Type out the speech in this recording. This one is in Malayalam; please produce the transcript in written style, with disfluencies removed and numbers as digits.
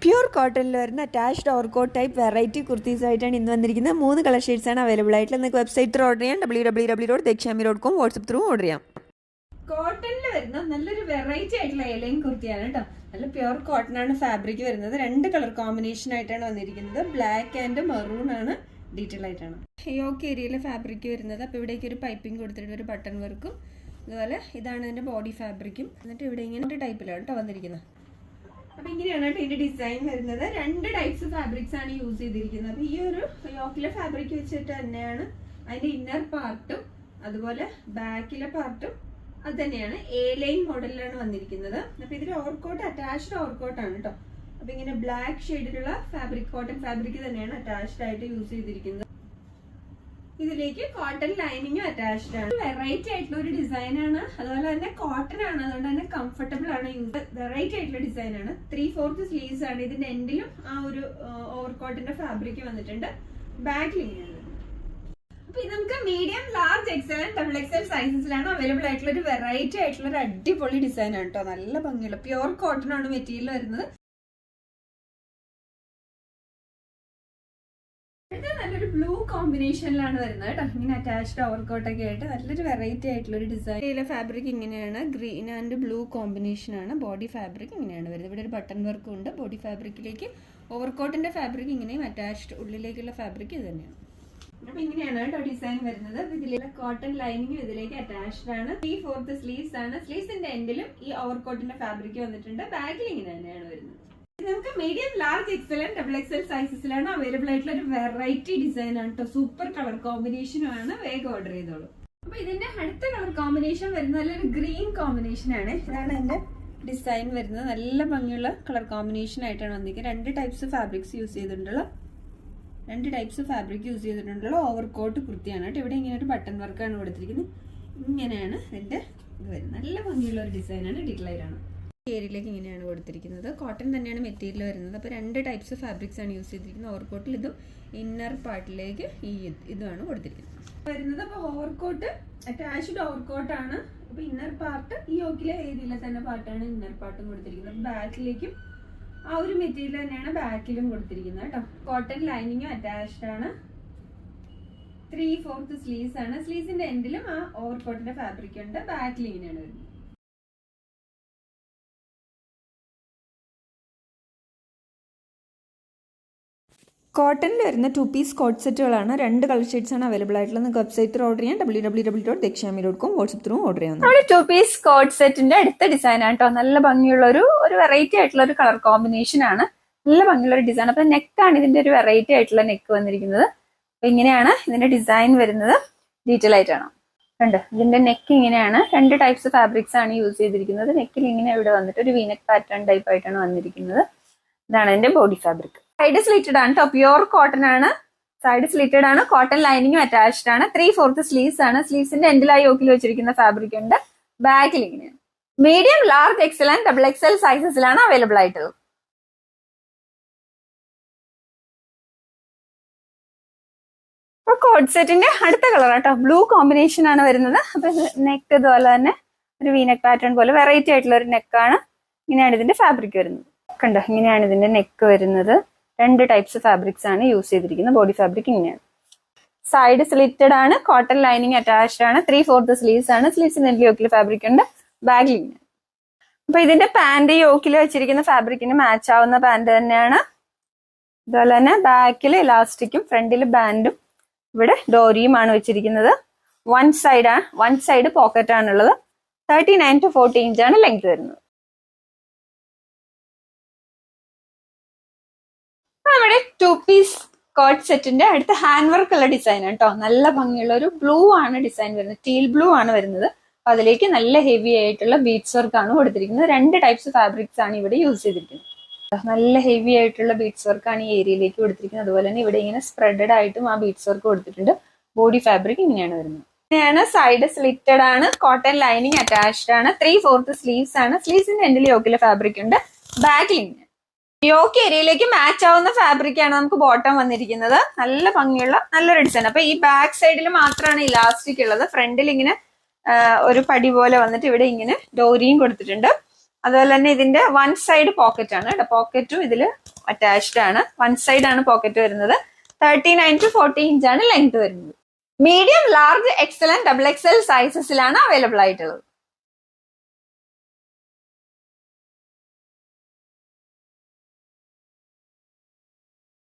പ്യൂർ കോട്ടണിൽ വരുന്ന attached overcoat type variety kurtis ആയിട്ടാണ് ഇന്ന് വന്നിരിക്കുന്നത്. 3 കളർ ഷെയ്ഡ്സാണ് അവൈലബിൾ ആയിട്ടുള്ളത്. നിങ്ങൾക്ക് വെബ്സൈറ്റ് ത്രൂ ഓർഡർ ചെയ്യാം, www.dekshami.com, വാട്സപ്പ് ത്രൂ ഓർഡർ ചെയ്യാം. കോട്ടണിൽ വരുന്ന നല്ലൊരു വെറൈറ്റി ആയിട്ടുള്ള എലൈൻ കുർത്തിയാണ് കേട്ടോ. നല്ല പ്യൂർ കോട്ടൺ ആണ് ഫാബ്രിക് വരുന്നത്. 2 കളർ കോമ്പിനേഷൻ ആയിട്ടാണ് വന്നിരിക്കുന്നത്. ബ്ലാക്ക് ആൻഡ് മെറൂൺ ആണ്. ഡീറ്റെയിൽ ആയിട്ടാണ് യോക്ക് ഏരിയയിലെ ഫാബ്രിക് വരുന്നത്. അപ്പോൾ ഇവിടേക്ക് ഒരു പൈപ്പിംഗ് കൊടുത്തിട്ട് ഒരു ബട്ടൺ വർക്കും, അതുപോലെ ഇതാണ് ഇതിൻ്റെ ബോഡി ഫാബ്രിക്കും. എന്നിട്ട് ഇവിടെ ഇങ്ങനെ ടൈപ്പിലാണ് കേട്ടോ വന്നിരിക്കുന്നത്. അപ്പൊ ഇങ്ങനെയാണ് ഇതിന്റെ ഡിസൈൻ വരുന്നത്. 2 ടൈപ്സ് ഫാബ്രിക്സ് ആണ് യൂസ് ചെയ്തിരിക്കുന്നത്. അപ്പൊ ഈ ഒരു യോക്കിലെ ഫാബ്രിക് വെച്ചിട്ട് തന്നെയാണ് അതിന്റെ ഇന്നർ പാർട്ടും അതുപോലെ ബാക്കിലെ പാർട്ടും അത് തന്നെയാണ് എ ലൈൻ മോഡലിലാണ് വന്നിരിക്കുന്നത്. അപ്പൊ ഇതിൽ ഓവർകോട്ട് അറ്റാച്ച്ഡ് ഓവർകോട്ട് ആണ് കേട്ടോ. അപ്പൊ ഇങ്ങനെ ബ്ലാക്ക് ഷെയ്ഡിലുള്ള ഫാബ്രിക്, കോട്ടൺ ഫാബ്രിക് തന്നെയാണ് അറ്റാച്ച്ഡ് ആയിട്ട് യൂസ് ചെയ്തിരിക്കുന്നത്. ഇതിലേക്ക് കോട്ടൺ ലൈനിങ്ങും അറ്റാച്ച്ഡ് ആണ്. വെറൈറ്റി ആയിട്ടുള്ള ഒരു ഡിസൈൻ ആണ്, അതുപോലെ തന്നെ കോട്ടൺ ആണ്, അതുകൊണ്ട് തന്നെ കംഫർട്ടബിൾ ആണ്. വെറൈറ്റി ആയിട്ടുള്ള ഡിസൈൻ ആണ്. 3/4 സ്ലീവ്സ് ആണ്. ഇതിന്റെ എൻഡിലും ആ ഒരു ഓവർകോട്ടിന്റെ ഫാബ്രിക് വന്നിട്ടുണ്ട്. ബാക്കിലിങ്ങനെയാണ്. അപ്പൊ ഇത് നമുക്ക് medium, large, XL, double XL സൈസസിലാണ് അവൈലബിൾ ആയിട്ടുള്ള ഒരു വെറൈറ്റി ആയിട്ടുള്ള ഒരു അടിപൊളി ഡിസൈൻ ആണ് കേട്ടോ. നല്ല ഭംഗിയുള്ള പ്യൂർ കോട്ടൺ ആണ് മെറ്റീരിയൽ വരുന്നത്. നല്ലൊരു ബ്ലൂ കോമ്പിനേഷനിലാണ് വരുന്നത് കേട്ടോ. ഇങ്ങനെ അറ്റാച്ച്ഡ് ഓവർകോട്ടൊക്കെ ആയിട്ട് നല്ലൊരു വെറൈറ്റി ആയിട്ടുള്ള ഒരു ഡിസൈൻ. ഇതിലെ ഫാബ്രിക് ഇങ്ങനെയാണ്, ഗ്രീൻ ആൻഡ് ബ്ലൂ കോമ്പിനേഷൻ ആണ്. ബോഡി ഫാബ്രിക് ഇങ്ങനെയാണ് വരുന്നത്. ഇവിടെ ഒരു ബട്ടൺ വർക്കും ഉണ്ട്. ബോഡി ഫാബ്രിക്കിലേക്ക് ഓവർകോട്ടിന്റെ ഫാബ്രിക് ഇങ്ങനെയും അറ്റാച്ച്ഡ്, ഉള്ളിലേക്കുള്ള ഫാബ്രിക് ഇത് തന്നെയാണ്. അപ്പൊ ഇങ്ങനെയാണ് കേട്ടോ ഡിസൈൻ വരുന്നത്. ഇതിലെ കോട്ടൺ ലൈനിങ്ങും ഇതിലേക്ക് അറ്റാച്ച്ഡ് ആണ്. 3/4 സ്ലീവ്സ് ആണ്. സ്ലീവ്സിന്റെ എൻഡിലും ഈ ഓവർകോട്ടിന്റെ ഫാബ്രിക് വന്നിട്ടുണ്ട്. ബാക്കിൽ ഇങ്ങനെ തന്നെയാണ് വരുന്നത്. നമുക്ക് medium, large, XL, double XL സൈസസിലാണ് അവൈലബിൾ ആയിട്ടുള്ള ഒരു വെറൈറ്റി ഡിസൈൻ ആണ് കേട്ടോ. സൂപ്പർ കളർ കോമ്പിനേഷനും ആണ്. വേഗം ഓർഡർ ചെയ്തോളൂ. അപ്പൊ ഇതിന്റെ അടുത്ത കളർ കോമ്പിനേഷൻ വരുന്നത് നല്ലൊരു ഗ്രീൻ കോമ്പിനേഷൻ ആണ്. ഇതാണ് എന്റെ ഡിസൈൻ വരുന്നത്. നല്ല ഭംഗിയുള്ള കളർ കോമ്പിനേഷൻ ആയിട്ടാണ് വന്നിരിക്കുന്നത്. 2 ടൈപ്സ് ഫാബ്രിക്സ് യൂസ് ചെയ്തിട്ടുണ്ടല്ലോ. 2 ടൈപ്സ് ഫാബ്രിക് യൂസ് ചെയ്തിട്ടുണ്ടല്ലോ. ഓവർകോട്ട് കുർത്തിയാണ് കേട്ടോ. ഇവിടെ ഇങ്ങനെ ഒരു ബട്ടൺ വർക്കാണ് കൊടുത്തിരിക്കുന്നത്. ഇങ്ങനെയാണ് ഇതിന്റെ ഇത് വരുന്നത്. നല്ല ഭംഗിയുള്ള ഒരു ഡിസൈനാണ്. ഡീറ്റെയിൽ ആണ്. ഏരിയയിലേക്ക് ഇങ്ങനെയാണ് കൊടുത്തിരിക്കുന്നത്. കോട്ടൺ തന്നെയാണ് മെറ്റീരിയൽ വരുന്നത്. അപ്പോൾ 2 ടൈപ്സ് ഫാബ്രിക്സ് ആണ് യൂസ് ചെയ്തിരിക്കുന്നത്. ഓവർകോട്ടിൽ ഇതും ഇന്നർ പാർട്ടിലേക്ക് ഇതുമാണ് കൊടുത്തിരിക്കുന്നത് വരുന്നത്. അപ്പോൾ ഓവർകോട്ട് അറ്റാച്ച്ഡ് ഓവർകോട്ടാണ്. അപ്പോൾ ഇന്നർ പാർട്ട് ഈ യോക്കിലെ ഏരിയയിലെ തന്നെ പാർട്ടാണ് ഇന്നർ പാർട്ടും കൊടുത്തിരിക്കുന്നത്. ബാക്കിലേക്കും ആ ഒരു മെറ്റീരിയൽ തന്നെയാണ് ബാക്കിലും കൊടുത്തിരിക്കുന്നത് കേട്ടോ. കോട്ടൺ ലൈനിങ്ങും അറ്റാച്ച്ഡ് ആണ്. 3/4 സ്ലീവ്സ് ആണ്. സ്ലീവ്സിന്റെ എൻഡിലും ആ ഓവർകോട്ടിന്റെ ഫാബ്രിക് ഉണ്ട്. ബാക്കിൽ ഇങ്ങനെയാണ് വരുന്നത്. കോട്ടണിൽ വരുന്ന 2 പീസ് കോട്ട് സെറ്റുകളാണ്. 2 കളർ ഷെയ്ഡ്സ് ആണ് അവൈലബിൾ ആയിട്ടുള്ളത്. നിങ്ങൾക്ക് വെബ്സൈറ്റ് ത്രൂ ഓർഡർ ചെയ്യാം, www.dekshami.com, വാട്സപ്പ് ത്രൂ ഓർഡർ ചെയ്യാം. നമ്മുടെ 2 പീസ് കോട്ട് സെറ്റിന്റെ അടുത്ത ഡിസൈൻ ആണ് കേട്ടോ. നല്ല ഭംഗിയുള്ള ഒരു വെറൈറ്റി ആയിട്ടുള്ള ഒരു കളർ കോമ്പിനേഷൻ ആണ്. നല്ല ഭംഗിയുള്ള ഒരു ഡിസൈൻ. അപ്പൊ നെക്കാണ് ഇതിന്റെ ഒരു വെറൈറ്റി ആയിട്ടുള്ള നെക്ക് വന്നിരിക്കുന്നത്. അപ്പൊ ഇങ്ങനെയാണ് ഇതിന്റെ ഡിസൈൻ വരുന്നത്. ഡീറ്റെയിൽ ആയിട്ടാണ് കണ്ട്. ഇതിന്റെ നെക്ക് ഇങ്ങനെയാണ്. 2 ടൈപ്സ് ഫാബ്രിക്സ് ആണ് യൂസ് ചെയ്തിരിക്കുന്നത്. നെക്കിൽ ഇങ്ങനെ ഇവിടെ വന്നിട്ട് ഒരു വീനെക്ക് പാറ്റേൺ ടൈപ്പ് ആയിട്ടാണ് വന്നിരിക്കുന്നത്. ഇതാണ് ഇതിന്റെ ബോഡി ഫാബ്രിക്. സൈഡ് സ്ലിറ്റഡ് ആണ് കേട്ടോ. പ്യൂർ കോട്ടൺ ആണ്. സൈഡ് സ്ലിറ്റഡ് ആണ്. കോട്ടൺ ലൈനിങ്ങും അറ്റാച്ച്ഡ് ആണ്. 3/4 സ്ലീവ്സ് ആണ്. സ്ലീവ്സിന്റെ എൻഡിലായി യോക്കിൽ വെച്ചിരിക്കുന്ന ഫാബ്രിക് ഉണ്ട്. ബാക്കിൽ ഇങ്ങനെയാണ്. Medium, large, XL and double XL സൈസസിലാണ് അവൈലബിൾ ആയിട്ടുള്ളത്. കോട്ട് സെറ്റിന്റെ അടുത്ത കളർ കേട്ടോ. ബ്ലൂ കോമ്പിനേഷൻ ആണ് വരുന്നത്. അപ്പൊ നെക്ക് ഇതുപോലെ തന്നെ ഒരു വീനെക്ക് പാറ്റേൺ പോലെ വെറൈറ്റി ആയിട്ടുള്ള ഒരു നെക്കാണ്. ഇങ്ങനെയാണ് ഇതിന്റെ ഫാബ്രിക് വരുന്നത്. കണ്ടോ, ഇങ്ങനെയാണ് ഇതിന്റെ നെക്ക് വരുന്നത്. 2 ടൈപ്സ് ഫാബ്രിക്സ് ആണ് യൂസ് ചെയ്തിരിക്കുന്നത്. ബോഡി ഫാബ്രിക് ഇങ്ങനെയാണ്. സൈഡ് സ്ലിറ്റഡ് ആണ്. കോട്ടൺ ലൈനിങ് അറ്റാച്ച്ഡ് ആണ്. 3/4 സ്ലീവ്സ് ആണ്. സ്ലീവ്സിന്റെ യോക്കിൽ ഫാബ്രിക് ഉണ്ട്. ബാഗിൽ ഇങ്ങനെ. അപ്പൊ ഇതിന്റെ പാന്റ് യോക്കിൽ വെച്ചിരിക്കുന്ന ഫാബ്രിക്കിന് മാച്ച് ആവുന്ന പാന്റ് തന്നെയാണ്. അതുപോലെ തന്നെ ബാക്കിൽ ഇലാസ്റ്റിക്കും ഫ്രണ്ടിൽ ബാൻഡും ഇവിടെ ഡോറിയുമാണ് വെച്ചിരിക്കുന്നത്. വൺ സൈഡ് പോക്കറ്റ് ആണുള്ളത്. 39 to 40 ഇഞ്ചാണ് ലെങ്ത് വരുന്നത്. നമ്മുടെ 2 പീസ് കോട്ട് സെറ്റിന്റെ അടുത്ത ഹാൻഡ് വർക്ക് ഉള്ള ഡിസൈൻ ആണ് കേട്ടോ. നല്ല ഭംഗിയുള്ള ഒരു ബ്ലൂ ആണ് ഡിസൈൻ വരുന്നത്. ടീൽ ബ്ലൂ ആണ് വരുന്നത്. അപ്പൊ അതിലേക്ക് നല്ല ഹെവി ആയിട്ടുള്ള ബീഡ്സ് വർക്ക് ആണ് കൊടുത്തിരിക്കുന്നത്. 2 ടൈപ്സ് ഫാബ്രിക്സ് ആണ് ഇവിടെ യൂസ് ചെയ്തിരിക്കുന്നത്. നല്ല ഹെവി ആയിട്ടുള്ള ബീഡ്സ് വർക്ക് ആണ് ഈ ഏരിയയിലേക്ക് കൊടുത്തിരിക്കുന്നത്. അതുപോലെ തന്നെ ഇവിടെ ഇങ്ങനെ സ്പ്രെഡഡ് ആയിട്ടും ആ ബീഡ്സ് വർക്ക് കൊടുത്തിട്ടുണ്ട്. ബോഡി ഫാബ്രിക് ഇങ്ങനെയാണ് വരുന്നത്. ഇങ്ങനെയാണ്. സൈഡ് സ്ലിറ്റഡ് ആണ്. കോട്ടൺ ലൈനിങ് അറ്റാച്ച്ഡ് ആണ്. 3/4 സ്ലീവ്സ് ആണ്. സ്ലീവ്സിന്റെ എൻഡിൽ യോക്കിലെ ഫാബ്രിക് ഉണ്ട്. ബാക്കിൽ ഇങ്ങനെ യോക്ക് ഏരിയയിലേക്ക് മാച്ച് ആവുന്ന ഫാബ്രിക് ആണ് നമുക്ക് ബോട്ടം വന്നിരിക്കുന്നത്. നല്ല ഭംഗിയുള്ള നല്ലൊരു ഡിസൈൻ. അപ്പൊ ഈ ബാക്ക് സൈഡിൽ മാത്രമാണ് ഇലാസ്റ്റിക് ഉള്ളത്. ഫ്രണ്ടിൽ ഇങ്ങനെ ഒരു പടി പോലെ വന്നിട്ട് ഇവിടെ ഇങ്ങനെ ഡോറിയും കൊടുത്തിട്ടുണ്ട്. അതുപോലെ തന്നെ ഇതിന്റെ വൺ സൈഡ് പോക്കറ്റ് ആണ് കേട്ടോ. പോക്കറ്റും ഇതിൽ അറ്റാച്ച്ഡ് ആണ്. വൺ സൈഡ് ആണ് പോക്കറ്റ് വരുന്നത്. 39 to 40 ഇഞ്ചാണ് ലെങ്ത് വരുന്നത്. Medium, large, XL and double XL സൈസസിലാണ് അവൈലബിൾ ആയിട്ടുള്ളത്.